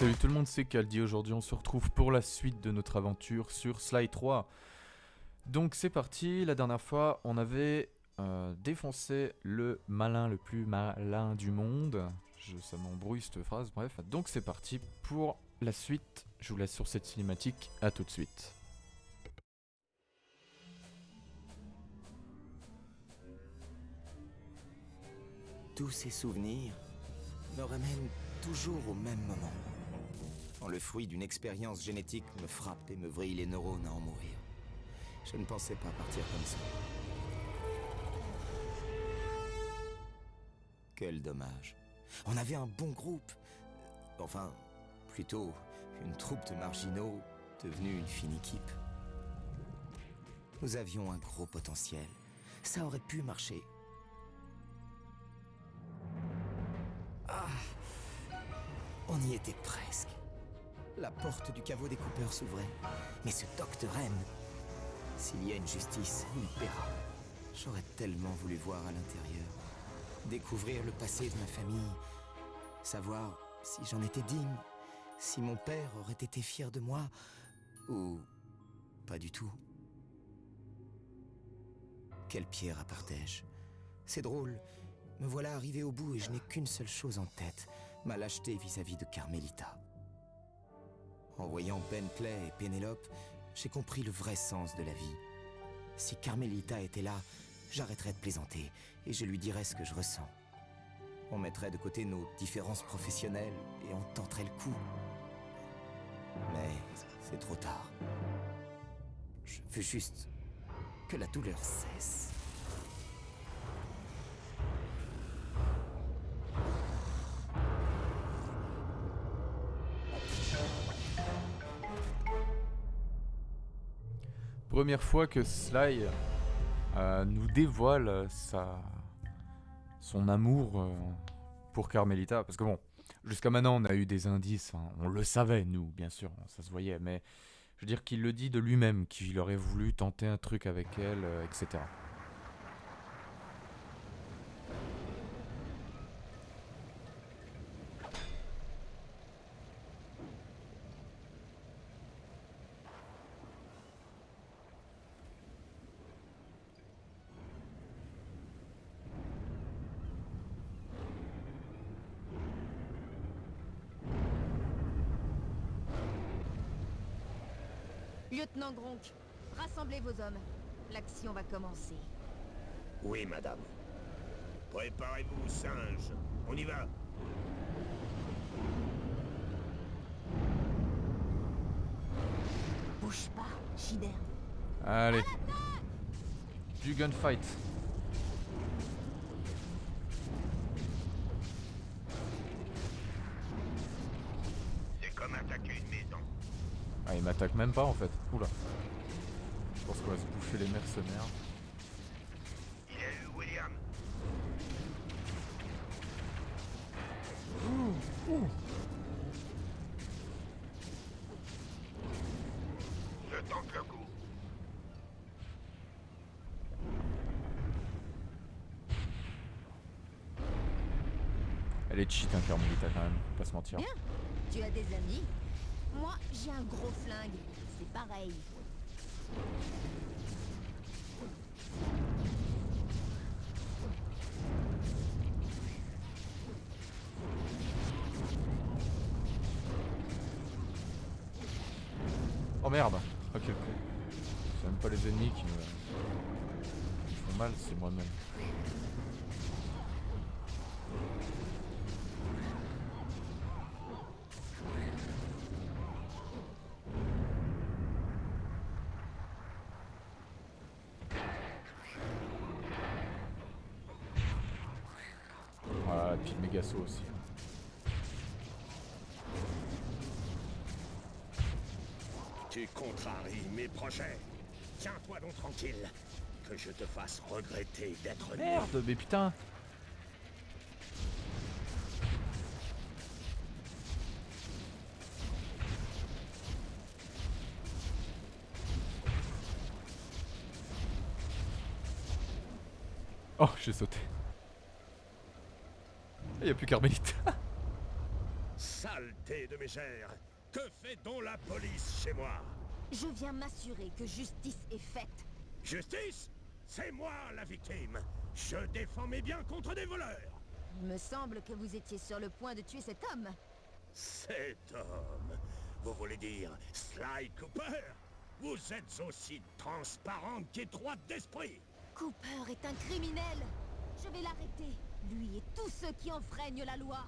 Salut tout le monde, c'est Kaldi. Aujourd'hui on se retrouve pour la suite de notre aventure sur Sly 3. Donc c'est parti, la dernière fois on avait défoncé le malin le plus malin du monde. Ça m'embrouille cette phrase, bref. Donc c'est parti pour la suite. Je vous laisse sur cette cinématique, à tout de suite. Tous ces souvenirs me ramènent toujours au même moment. Quand le fruit d'une expérience génétique me frappe et me vrille les neurones à en mourir. Je ne pensais pas partir comme ça. Quel dommage. On avait un bon groupe. Enfin, plutôt une troupe de marginaux devenue une fine équipe. Nous avions un gros potentiel. Ça aurait pu marcher. On y était presque. La porte du caveau des coupeurs s'ouvrait. Mais ce Dr. M, s'il y a une justice, il paiera. J'aurais tellement voulu voir à l'intérieur. Découvrir le passé de ma famille. Savoir si j'en étais digne. Si mon père aurait été fier de moi. Ou pas du tout. Quelle pierre appartais-je? C'est drôle. Me voilà arrivé au bout et je n'ai qu'une seule chose en tête. Ma lâcheté vis-à-vis de Carmelita. En voyant Bentley et Pénélope, j'ai compris le vrai sens de la vie. Si Carmelita était là, j'arrêterais de plaisanter et je lui dirais ce que je ressens. On mettrait de côté nos différences professionnelles et on tenterait le coup. Mais c'est trop tard. Je veux juste que la douleur cesse. Première fois que Sly nous dévoile son amour pour Carmelita. Parce que bon, jusqu'à maintenant on a eu des indices, hein. On le savait nous, bien sûr, ça se voyait. Mais je veux dire qu'il le dit de lui-même, qu'il aurait voulu tenter un truc avec elle, etc. Lieutenant Gronk, rassemblez vos hommes. L'action va commencer. Oui, madame. Préparez-vous, singes. On y va. Bouge pas, Shider. Allez, du gunfight. C'est comme attaquer une maison. Ah, il m'attaque même pas en fait. Oula. Je pense qu'on va se bouffer les mercenaires. Il a eu William. Je tente le coup. Elle est cheat, hein, Carmelita quand même, faut pas se mentir. Bien. Tu as des amis? Moi, j'ai un gros flingue. C'est pareil. Oh merde. Ok, ok. C'est même pas les ennemis qui me font mal, c'est moi-même. Voilà, et puis le méga saut aussi. Tu contraries mes projets. Tiens-toi donc tranquille. Que je te fasse regretter d'être né. Merde, mais putain. Oh, j'ai sauté. Il n'y a plus Carmelita. Saleté de mégère! Que fait donc la police chez moi? Je viens m'assurer que justice est faite. Justice? C'est moi la victime! Je défends mes biens contre des voleurs! Il me semble que vous étiez sur le point de tuer cet homme. Cet homme? Vous voulez dire Sly Cooper? Vous êtes aussi transparente qu'étroite d'esprit! Cooper est un criminel. Je vais l'arrêter. Lui et tous ceux qui enfreignent la loi.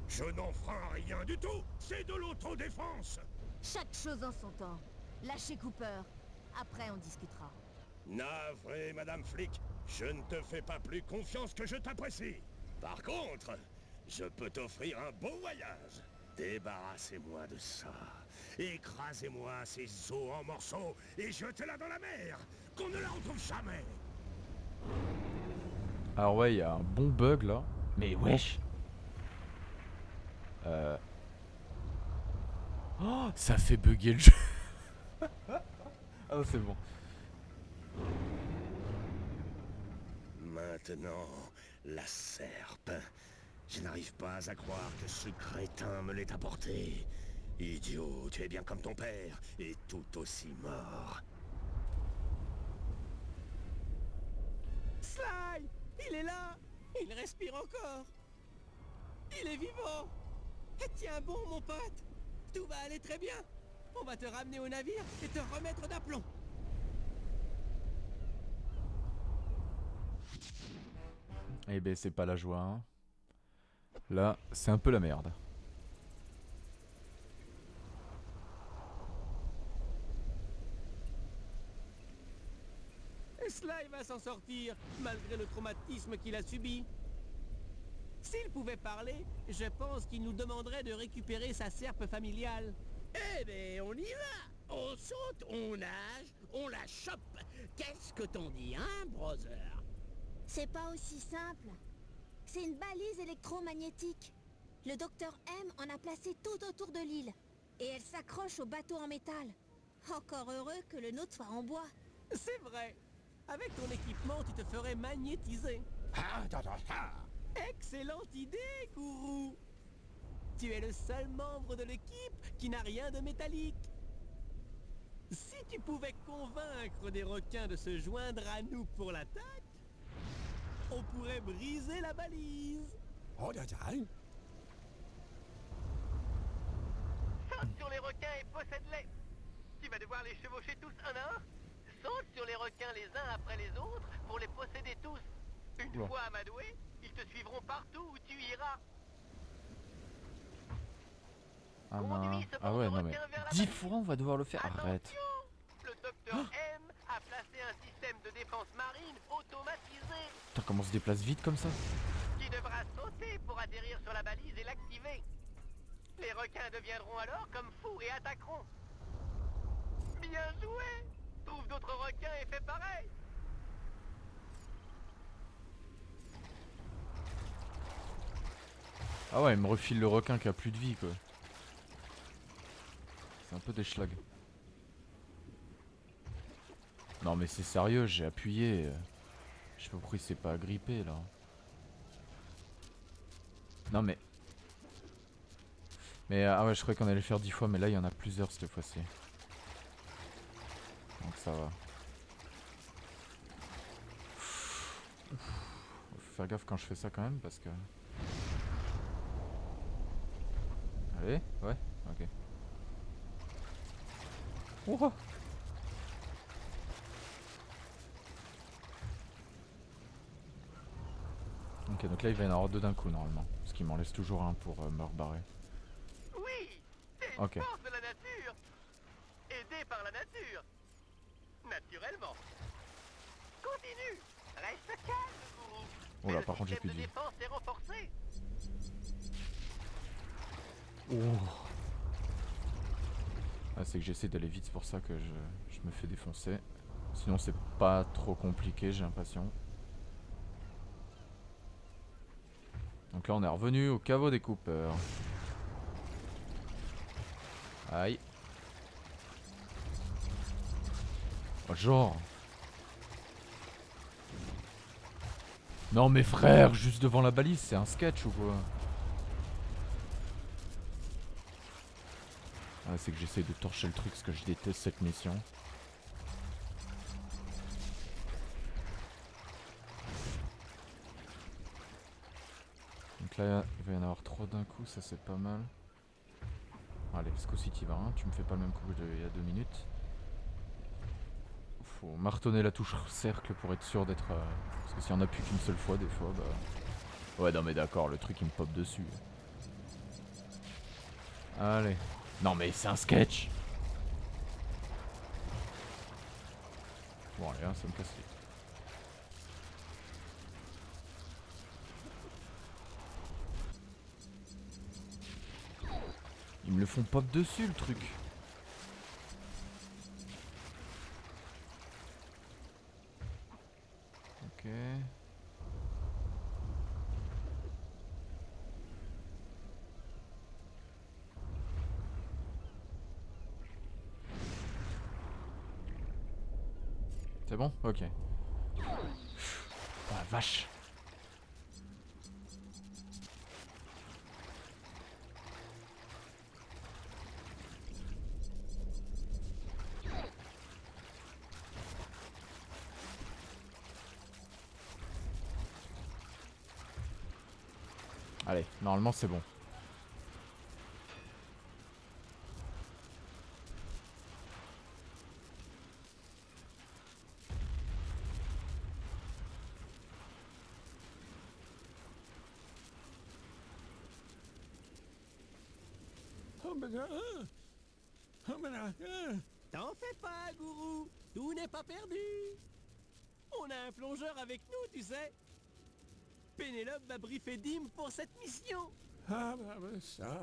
Je n'enfreins rien du tout! C'est de l'autodéfense! Chaque chose en son temps. Lâchez Cooper. Après, on discutera. Navré, Madame Flic, je ne te fais pas plus confiance que je t'apprécie. Par contre, je peux t'offrir un beau voyage. Débarrassez-moi de ça. Écrasez-moi ces os en morceaux et jetez-la dans la mer. Qu'on ne la retrouve jamais. Alors ouais, il y a un bon bug là. Mais wesh. Oh, ça fait bugger le jeu. Ah c'est bon. Maintenant, la serpe. Je n'arrive pas à croire que ce crétin me l'ait apporté. Idiot, tu es bien comme ton père, et tout aussi mort. Sly! Il est là! Il respire encore! Il est vivant! Tiens bon, mon pote! Tout va aller très bien! On va te ramener au navire et te remettre d'aplomb! Eh ben c'est pas la joie hein. Là c'est un peu la merde. Sly va s'en sortir, malgré le traumatisme qu'il a subi. S'il pouvait parler, je pense qu'il nous demanderait de récupérer sa serpe familiale. Eh ben, on y va. On saute, on nage, on la chope. Qu'est-ce que t'en dis, hein, brother? C'est pas aussi simple. C'est une balise électromagnétique. Le docteur M en a placé tout autour de l'île. Et elle s'accroche au bateau en métal. Encore heureux que le nôtre soit en bois. C'est vrai. Avec ton équipement, tu te ferais magnétiser. Excellente idée, Gourou. Tu es le seul membre de l'équipe qui n'a rien de métallique. Si tu pouvais convaincre des requins de se joindre à nous pour l'attaque, on pourrait briser la balise. Saute sur les requins et possède-les. Tu vas devoir les chevaucher tous un à un. Saute sur les requins les uns après les autres pour les posséder tous. Une Wow. fois amadoués, ils te suivront partout où tu iras. Ah, Conduis ce ah ouais pauvre non mais requin vers la 10 balise. fois on va devoir le faire. Arrête. Attention, le docteur M a placé un système de défense marine automatisé Putain comment on se déplace vite comme ça. qui devra sauter pour atterrir sur la balise et l'activer. Les requins deviendront alors comme fous et attaqueront. Bien joué! Trouve d'autres requins et fais pareil. Ah ouais il me refile le requin qui a plus de vie quoi. C'est un peu des schlags. Non mais c'est sérieux j'ai appuyé. Je sais pas pourquoi il s'est pas agrippé là. Non mais... ah ouais je croyais qu'on allait le faire 10 fois mais là il y en a plusieurs cette fois-ci. Donc ça va. Faut faire gaffe quand je fais ça quand même parce que... Allez, ouais, ok. Ouah. Ok donc là il va y en avoir deux d'un coup normalement. Parce qu'il m'en laisse toujours un pour me rebarrer. Oui, c'est une Ok. force de la nature. Aidé par la nature. Naturellement. Continue. Reste calme, gourou. Oh là Mais par contre j'ai le plus de système vie. de défense est renforcé. Ah, c'est que j'essaie d'aller vite, c'est pour ça que je me fais défoncer. Sinon c'est pas trop compliqué j'ai l'impression. Donc là on est revenu au caveau des Cooper. Aïe. Oh, genre. Non mais frère, juste devant la balise, c'est un sketch ou quoi? Ah, c'est que j'essaie de torcher le truc parce que je déteste cette mission. Donc là, il va y en avoir 3 d'un coup, ça c'est pas mal. Allez, ce coup-ci t'y vas, hein. Tu me fais pas le même coup il y a 2 minutes. Faut martonner la touche cercle pour être sûr d'être... Parce que s'il y en a plus qu'une seule fois, des fois, bah... Ouais, non mais d'accord, le truc il me pop dessus. Allez. Non mais c'est un sketch. Bon allez, hein, ça me casse les... Ils me le font pop dessus le truc. Ok. C'est bon? Ok. Oh la vache. Allez, normalement c'est bon. T'en fais pas, gourou. Tout n'est pas perdu. On a un plongeur avec nous, tu sais. Pénélope m'a briefé Dim pour cette mission. Ah bah ça...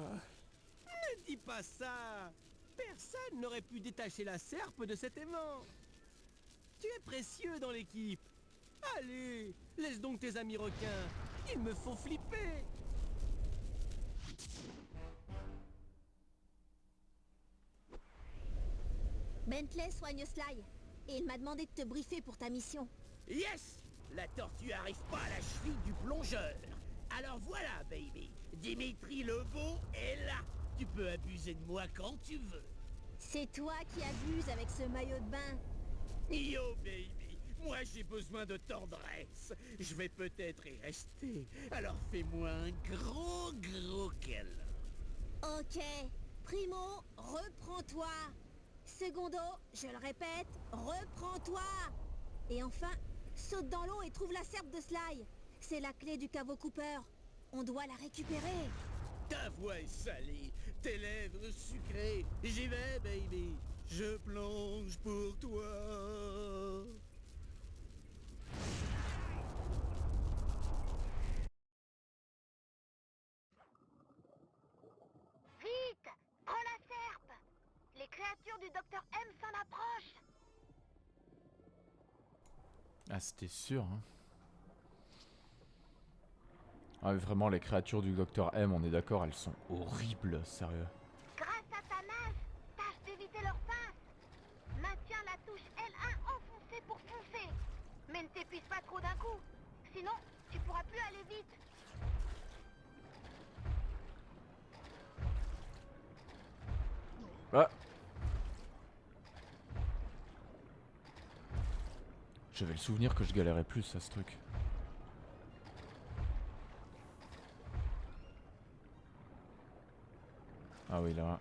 Ne dis pas ça. Personne n'aurait pu détacher la serpe de cet aimant. Tu es précieux dans l'équipe. Allez, laisse donc tes amis requins. Ils me font flipper. Bentley soigne Sly. Et il m'a demandé de te briefer pour ta mission. Yes! La tortue arrive pas à la cheville du plongeur. Alors voilà, baby. Dimitri Lebeau est là. Tu peux abuser de moi quand tu veux. C'est toi qui abuses avec ce maillot de bain. Yo, baby. Moi, j'ai besoin de tendresse. Je vais peut-être y rester. Alors fais-moi un gros câlin. Ok. Primo, reprends-toi. Secondo, je le répète, reprends-toi. Et enfin, saute dans l'eau et trouve la serpe de Sly. C'est la clé du caveau Cooper. On doit la récupérer. Ta voix est salée, tes lèvres sucrées. J'y vais, baby. Je plonge pour toi. Vite! Prends la serpe! Les créatures du Docteur M s'en approchent! Ah, c'était sûr, hein. Ah, mais vraiment, les créatures du Docteur M, on est d'accord, elles sont horribles, sérieux. Grâce à ta nage, tâche d'éviter leur pince. Maintiens la touche L1 enfoncée pour foncer. Mais ne t'épuise pas trop d'un coup. Sinon, tu pourras plus aller vite. Ah. J'avais le souvenir que je galérais plus à ce truc. Ah oui, là.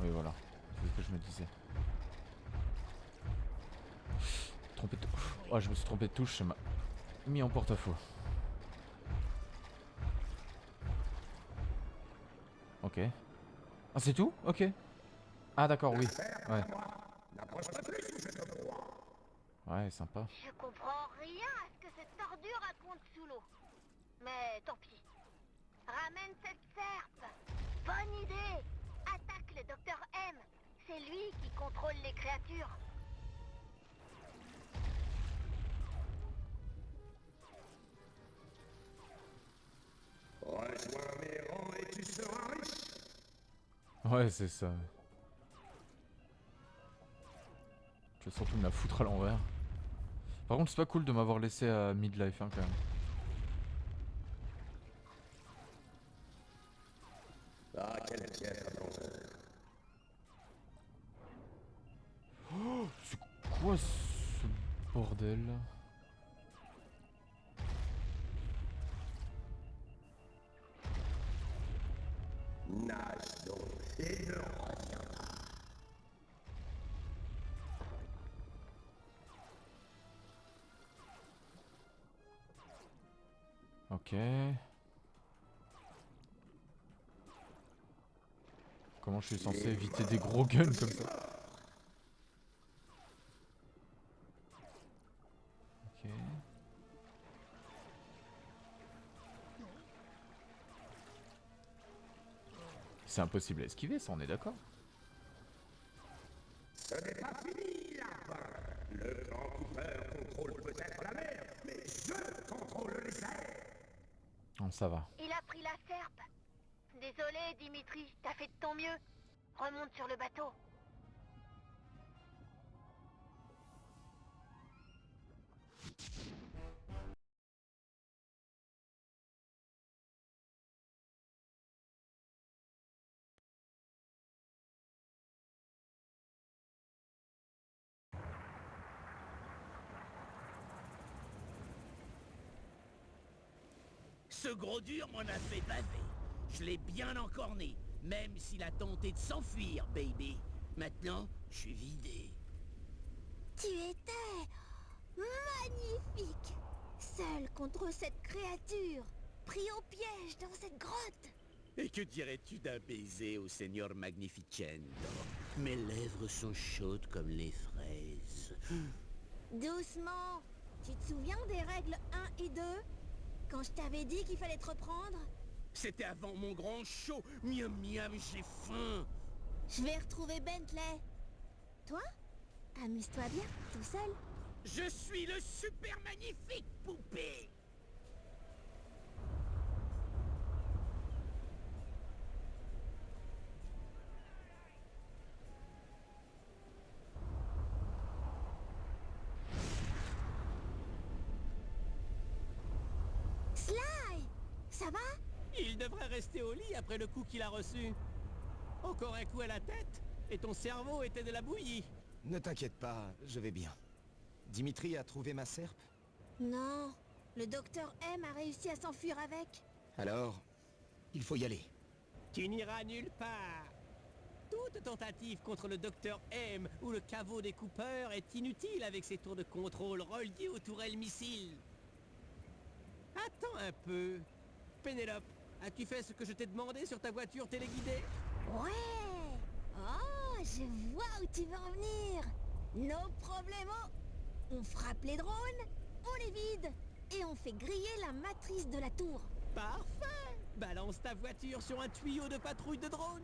Oui, voilà. C'est ce que je me disais. Trompé de... Oh, je me suis trompé de touche, ça m'a mis en porte-à-faux. Ok. Ah, c'est tout? Ok. Ah, d'accord, oui. Ouais. Ouais, sympa. Je comprends rien à ce que cette tordure raconte sous l'eau. Mais tant pis. Ramène cette serpe. Bonne idée. Attaque le Docteur M. C'est lui qui contrôle les créatures. Rejoins mes rangs et tu seras riche. Ouais, c'est ça. Tu vas surtout me la foutre à l'envers. Par contre, c'est pas cool de m'avoir laissé à midlife, hein, quand même. Ah, quelle pièce, plongeur. quoi ce bordel? Nage donc et ne reviens pas. Ok. Comment je suis censé éviter des gros guns comme ça? Ok. C'est impossible à esquiver, ça, on est d'accord? Ce n'est pas fini, lapin. Le grand coupeur contrôle peut-être la mer, mais je contrôle les airs. Oh, ça va. Il a pris la serpe. Désolé, Dimitri, t'as fait de ton mieux. Remonte sur le bateau. Ce gros dur m'en a fait baver. Je l'ai bien encorné, même s'il a tenté de s'enfuir, baby. Maintenant, je suis vidé. Tu étais magnifique. Seul contre cette créature, pris au piège dans cette grotte. Et que dirais-tu d'un baiser au Seigneur Magnificento? Mes lèvres sont chaudes comme les fraises. Doucement. Tu te souviens des règles 1 et 2? Quand je t'avais dit qu'il fallait te reprendre? C'était avant mon grand show. Miam miam, j'ai faim. Je vais retrouver Bentley. Toi? Amuse-toi bien, tout seul. Je suis le super magnifique poupée. Sly! Ça va? Il devrait rester au lit après le coup qu'il a reçu. Encore un coup à la tête, et ton cerveau était de la bouillie. Ne t'inquiète pas, je vais bien. Dimitri a trouvé ma serpe? Non. Le docteur M a réussi à s'enfuir avec. Alors, il faut y aller. Tu n'iras nulle part. Toute tentative contre le docteur M ou le caveau des Cooper est inutile avec ses tours de contrôle reliés aux tourelles missiles. Attends un peu. Pénélope, as-tu fait ce que je t'ai demandé sur ta voiture téléguidée? Ouais. Oh, je vois où tu veux en venir. No problemo. On frappe les drones, on les vide, et on fait griller la matrice de la tour. Parfait. Balance ta voiture sur un tuyau de patrouille de drone.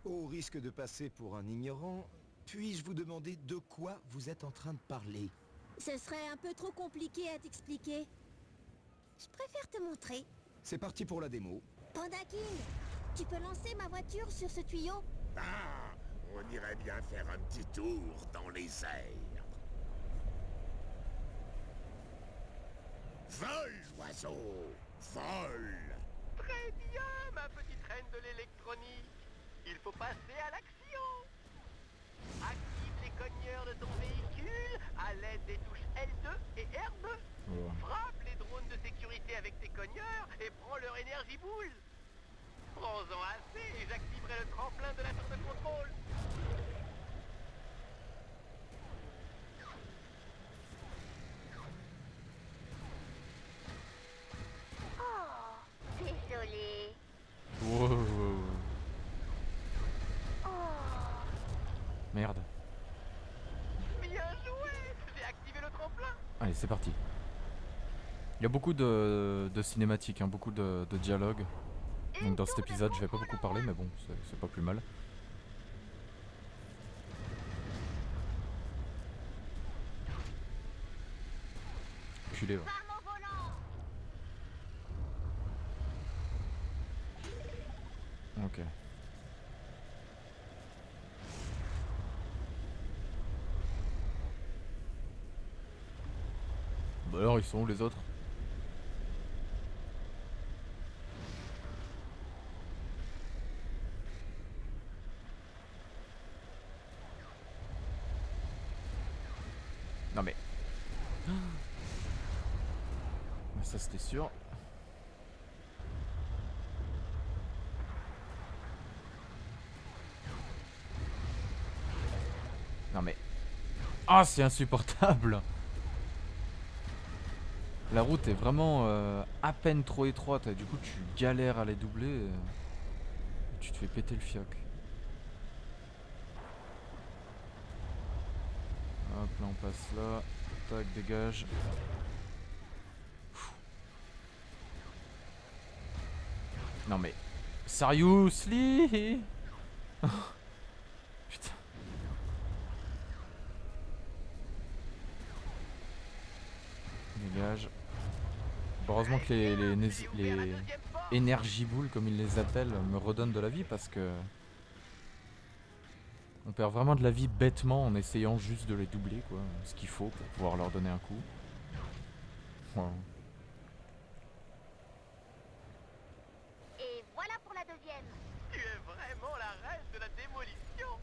Au risque de passer pour un ignorant, puis-je vous demander de quoi vous êtes en train de parler? Ce serait un peu trop compliqué à t'expliquer. Je préfère te montrer. C'est parti pour la démo. Panda King, tu peux lancer ma voiture sur ce tuyau? Ah, on irait bien faire un petit tour dans les airs. Vole, oiseau, vole. Très bien, ma petite reine de l'électronique. Il faut passer à l'action. Active les cogneurs de ton véhicule à l'aide des touches L2 et R2. Oh. Frappe les drones de sécurité avec tes cogneurs et prends leur énergie boule. Prends-en assez et j'activerai le tremplin de la tour de contrôle. Oh, désolé. Wow. Oh. Merde. Bien joué. J'ai activé le tremplin. Allez, c'est parti. Il y a beaucoup de cinématiques, hein, beaucoup de dialogues. Donc dans cet épisode, je vais pas beaucoup parler, mais bon, c'est pas plus mal. Culé, va. Arme au volant. Ok. Bah alors, ils sont où les autres? Ça c'était sûr. Non mais... Ah, c'est insupportable. La route est vraiment à peine trop étroite et du coup tu galères à les doubler et tu te fais péter le fioc. Hop là on passe là. Tac, dégage. Non mais... Seriously. Putain. Dégage. Heureusement que les Energy Balls, comme ils les appellent, me redonnent de la vie parce que... On perd vraiment de la vie bêtement en essayant juste de les doubler, quoi. Ce qu'il faut pour pouvoir leur donner un coup. Voilà. Et voilà pour la deuxième. Tu es vraiment la reine de la démolition.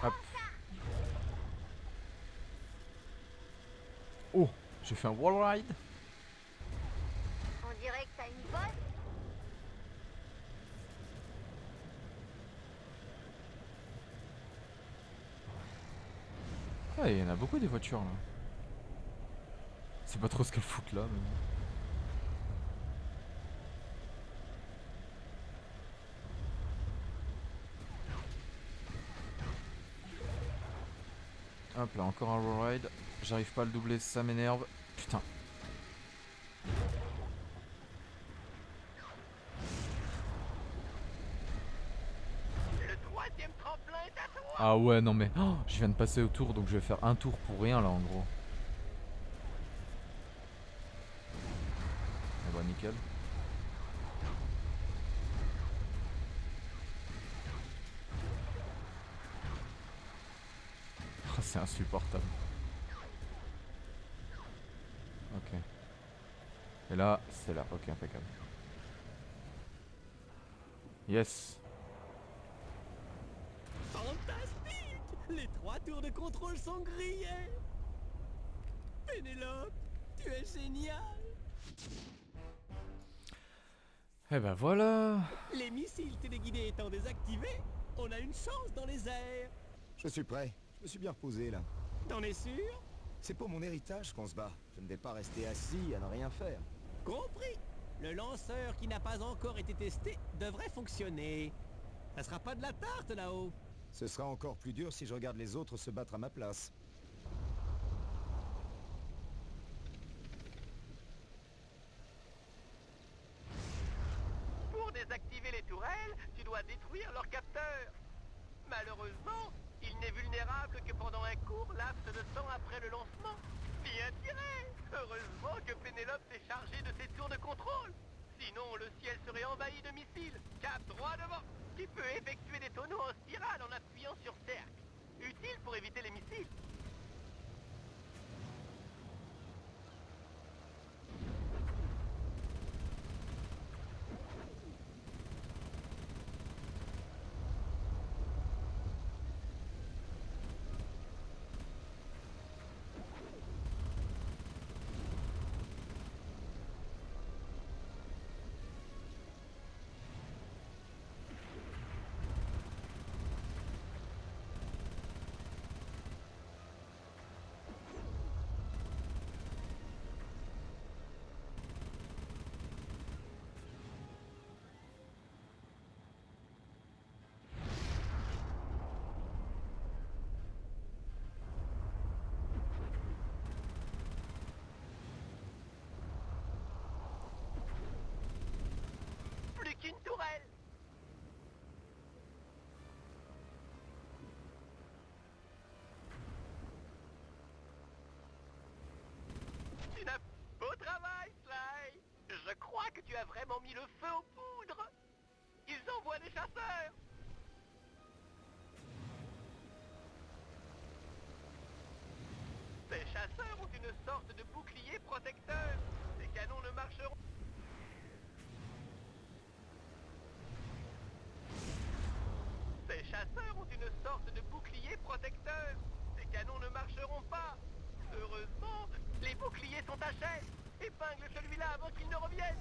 Hop. Oh, j'ai fait un wall ride. On dirait que t'as une bosse. Ah, il y en a beaucoup des voitures là. C'est pas trop ce qu'elles foutent là. Mais... Hop là, encore un wall ride. J'arrive pas à le doubler, ça m'énerve. Putain. Le troisième tremplin est à toi. Ah ouais, non mais... Oh, je viens de passer au tour, donc je vais faire un tour pour rien là en gros. Ah bah nickel. Oh, c'est insupportable. Ok. Et là, c'est là. Ok, impeccable. Yes. Fantastique! Les 3 tours de contrôle sont grillés! Pénélope, tu es génial! Eh ben voilà. Les missiles téléguidés étant désactivés, on a une chance dans les airs! Je suis prêt. Je me suis bien reposé là. T'en es sûr? C'est pour mon héritage qu'on se bat. Je ne vais pas rester assis à ne rien faire. Compris! Le lanceur qui n'a pas encore été testé devrait fonctionner. Ça sera pas de la tarte là-haut. Ce sera encore plus dur si je regarde les autres se battre à ma place. Pour désactiver les tourelles, tu dois détruire leur capteur. Malheureusement, il n'est vulnérable que pendant un court laps de temps après le lancement. Bien tiré! Heureusement que Pénélope s'est chargée de ses tours de contrôle. Sinon, le ciel serait envahi de missiles. Cap droit devant, qui peut effectuer des tonneaux en spirale en appuyant sur cercle. Utile pour éviter les missiles. Plus qu'une tourelle. Tu n'as beau travail, Sly. Je crois que tu as vraiment mis le feu aux poudres. Ils envoient des chasseurs. Ces chasseurs ont une sorte de bouclier protecteur. Les canons ne marcheront. Ces chasseurs ont une sorte de bouclier protecteur. Ces canons ne marcheront pas. Les boucliers sont à chaîne. Épingle celui-là avant qu'il ne revienne.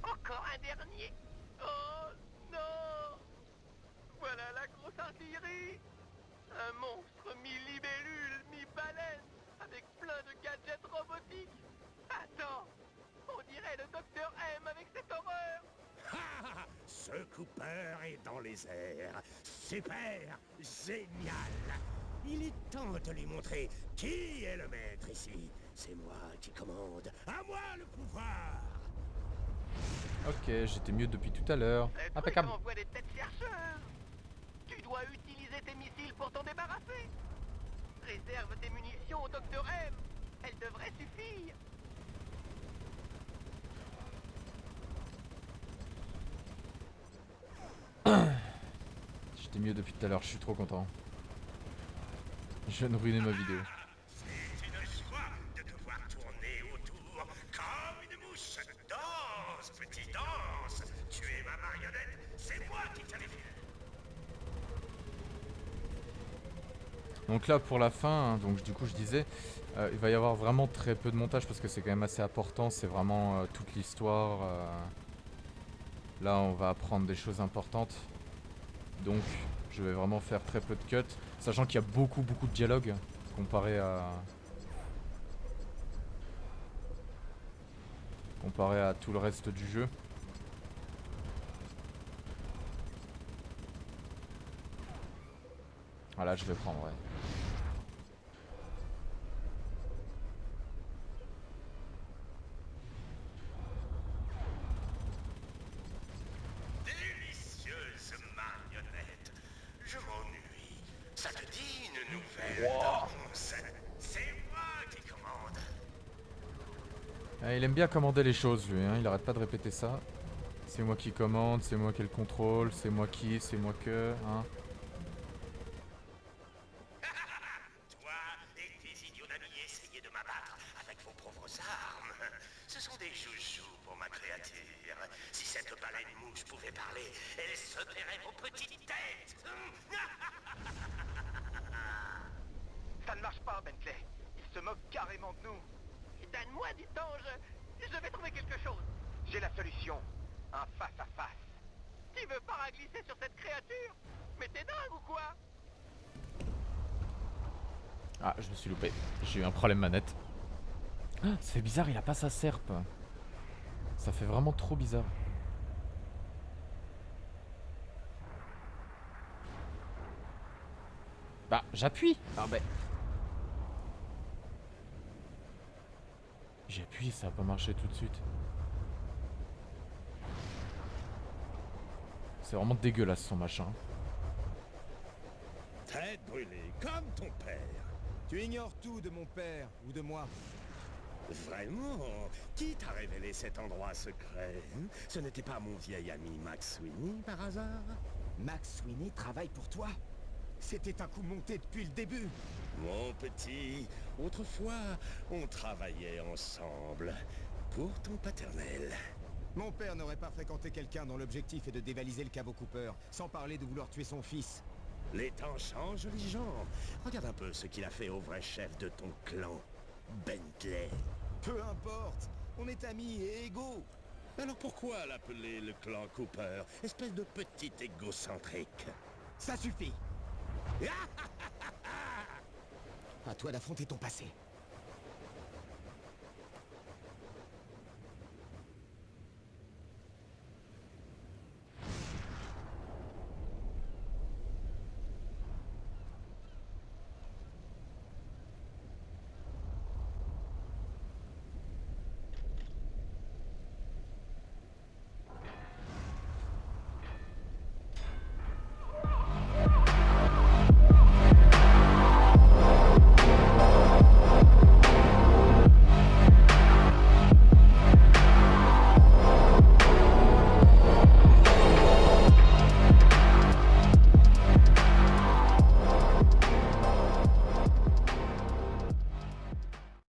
Encore un dernier. Oh non. Voilà la grosse artillerie. Un monstre mi-libellule, mi-baleine, avec plein de gadgets robotiques. Attends, on dirait le Docteur M avec cette horreur. Ah, ce Cooper est dans les airs. Super, génial. Il est temps de lui montrer qui est le maître ici. C'est moi qui commande. À moi le pouvoir. Ok, j'étais mieux depuis tout à l'heure. Le truc Impeccable. envoie des têtes chercheuses. Tu dois utiliser tes missiles pour t'en débarrasser. Réserve tes munitions au Docteur M. Elles devraient suffire. J'étais mieux depuis tout à l'heure, je suis trop content. Je viens de ruiner ma vidéo. C'est une joie de te voir tourner autour comme une mouche. Danse, petit, danse. Tu es ma marionnette, c'est moi qui te l'ai fait. Donc là pour la fin, hein, donc du coup je disais, il va y avoir vraiment très peu de montage parce que c'est quand même assez important, c'est vraiment toute l'histoire. Là on va apprendre des choses importantes. Donc je vais vraiment faire très peu de cuts, sachant qu'il y a beaucoup de dialogues comparé à tout le reste du jeu. Voilà, je vais prendre, ouais. Délicieuse marionnette. Je m'ennuie. Ça te dit une nouvelle danse? C'est moi qui commande. Ah, il aime bien commander les choses lui, hein, il arrête pas de répéter ça. C'est moi qui commande, c'est moi qui ai le contrôle, c'est moi qui, c'est moi que, hein. Toi et tes idiots d'amis essayez de m'abattre avec vos pauvres armes. Ce sont des joujoux pour ma créature. Si cette baleine mouche pouvait parler, elle sauterait vos petites têtes. Ça ne marche pas, Bentley. Il se moque carrément de nous. Donne-moi du temps, je vais trouver quelque chose. J'ai la solution. Un face-à-face. Tu veux paraglisser sur cette créature? Mais t'es dingue ou quoi? Ah, je me suis loupé. J'ai eu un problème manette. Ah, ça fait bizarre, il a pas sa serpe. Ça fait vraiment trop bizarre. Bah, j'appuie. Ah ben. J'ai appuyé, ça a pas marché tout de suite. C'est vraiment dégueulasse son machin. Tête brûlée, comme ton père. Tu ignores tout de mon père ou de moi. Vraiment? Qui t'a révélé cet endroit secret, hein? Ce n'était pas mon vieil ami Max Sweeney, par hasard? Max Sweeney travaille pour toi? C'était un coup monté depuis le début. Mon petit, autrefois, on travaillait ensemble. Pour ton paternel. Mon père n'aurait pas fréquenté quelqu'un dont l'objectif est de dévaliser le caveau Cooper, sans parler de vouloir tuer son fils. Les temps changent, les gens. Regarde un peu ce qu'il a fait au vrai chef de ton clan, Bentley. Peu importe, on est amis et égaux. Alors pourquoi l'appeler le clan Cooper? Espèce de petit égocentrique. Ça suffit. À toi d'affronter ton passé.